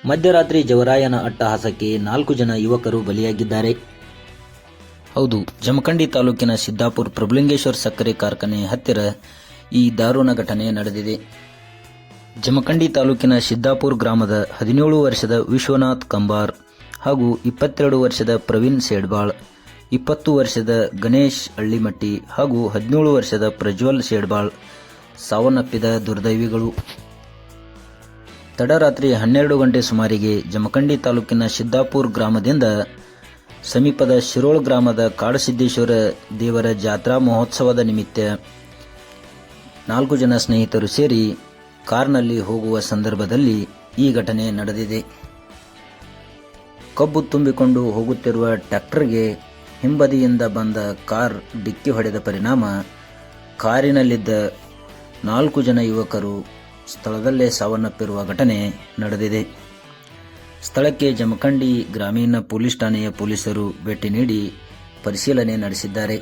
ಮಧ್ಯರಾತ್ರಿ ಜವರಾಯನ ಅಟ್ಟಹಾಸಕ್ಕೆ 4 ಜನ ಯುವಕರು ಬಲಿಯಾಗಿದ್ದಾರೆ. ಹೌದು, ಜಮಖಂಡಿ ತಾಲೂಕಿನ ಸಿದ್ದಾಪುರ ಪ್ರಭುಲಿಂಗೇಶ್ವರ ಸಕ್ಕರೆ ಕಾರ್ಖಾನೆ ಹತ್ತಿರ ಈ ದಾರುಣ ಘಟನೆ ನಡೆದಿದೆ. ಜಮಖಂಡಿ ತಾಲೂಕಿನ ಸಿದ್ದಾಪುರ ಗ್ರಾಮದ 17 ವರ್ಷದ ವಿಶ್ವನಾಥ್ ಕಂಬಾರ್ ಹಾಗೂ 22 ವರ್ಷದ ಪ್ರವೀಣ್ ಸೇಡ್ಬಾಳ್, 20 ವರ್ಷದ ಗಣೇಶ್ ಹಳ್ಳಿಮಟ್ಟಿ ಹಾಗೂ 17 ವರ್ಷದ ಪ್ರಜ್ವಲ್ ಸೇಡ್ಬಾಳ್ ಸಾವನ್ನಪ್ಪಿದ ದುರ್ದೈವಿಗಳು. ತಡರಾತ್ರಿ 12 ಗಂಟೆ ಸುಮಾರಿಗೆ ಜಮಖಂಡಿ ತಾಲೂಕಿನ ಸಿದ್ದಾಪುರ ಗ್ರಾಮದಿಂದ ಸಮೀಪದ ಶಿರೋಳ್ ಗ್ರಾಮದ ಕಾಡಸಿದ್ದೇಶ್ವರ ದೇವರ ಜಾತ್ರಾ ಮಹೋತ್ಸವದ ನಿಮಿತ್ತ 4 ಜನ ಸ್ನೇಹಿತರು ಸೇರಿ ಕಾರ್ನಲ್ಲಿ ಹೋಗುವ ಸಂದರ್ಭದಲ್ಲಿ ಈ ಘಟನೆ ನಡೆದಿದೆ. ಕಬ್ಬು ತುಂಬಿಕೊಂಡು ಹೋಗುತ್ತಿರುವ ಟ್ರ್ಯಾಕ್ಟರ್ಗೆ ಹಿಂಬದಿಯಿಂದ ಬಂದ ಕಾರ್ ಡಿಕ್ಕಿ ಹೊಡೆದ ಪರಿಣಾಮ ಕಾರಿನಲ್ಲಿದ್ದ 4 ಜನ ಯುವಕರು ಸ್ಥಳದಲ್ಲೇ ಸಾವನ್ನಪ್ಪಿರುವ ಘಟನೆ ನಡೆದಿದೆ. ಸ್ಥಳಕ್ಕೆ ಜಮಖಂಡಿ ಗ್ರಾಮೀಣ ಪೊಲೀಸ್ ಠಾಣೆಯ ಪೊಲೀಸರು ಭೇಟಿ ನೀಡಿ ಪರಿಶೀಲನೆ ನಡೆಸಿದ್ದಾರೆ.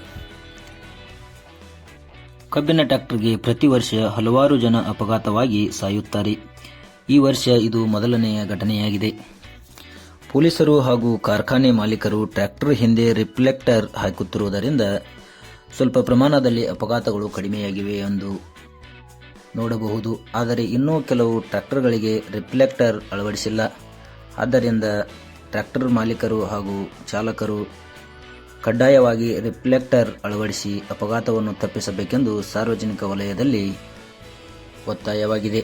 ಕಬ್ಬಿನ ಟ್ರ್ಯಾಕ್ಟರ್ಗೆ ಪ್ರತಿ ವರ್ಷ ಹಲವಾರು ಜನ ಅಪಘಾತವಾಗಿ ಸಾಯುತ್ತಾರೆ. ಈ ವರ್ಷ ಇದು ಮೊದಲನೆಯ ಘಟನೆಯಾಗಿದೆ. ಪೊಲೀಸರು ಹಾಗೂ ಕಾರ್ಖಾನೆ ಮಾಲೀಕರು ಟ್ರ್ಯಾಕ್ಟರ್ ಹಿಂದೆ ರಿಫ್ಲೆಕ್ಟರ್ ಹಾಕುತ್ತಿರುವುದರಿಂದ ಸ್ವಲ್ಪ ಪ್ರಮಾಣದಲ್ಲಿ ಅಪಘಾತಗಳು ಕಡಿಮೆಯಾಗಿವೆ ಎಂದು ನೋಡಬಹುದು. ಆದರೆ ಇನ್ನೂ ಕೆಲವು ಟ್ರ್ಯಾಕ್ಟರ್ಗಳಿಗೆ ರಿಫ್ಲೆಕ್ಟರ್ ಅಳವಡಿಸಿಲ್ಲ. ಆದ್ದರಿಂದ ಟ್ರ್ಯಾಕ್ಟರ್ ಮಾಲೀಕರು ಹಾಗೂ ಚಾಲಕರು ಕಡ್ಡಾಯವಾಗಿ ರಿಫ್ಲೆಕ್ಟರ್ ಅಳವಡಿಸಿ ಅಪಘಾತವನ್ನು ತಪ್ಪಿಸಬೇಕೆಂದು ಸಾರ್ವಜನಿಕ ವಲಯದಲ್ಲಿ ಒತ್ತಾಯವಾಗಿದೆ.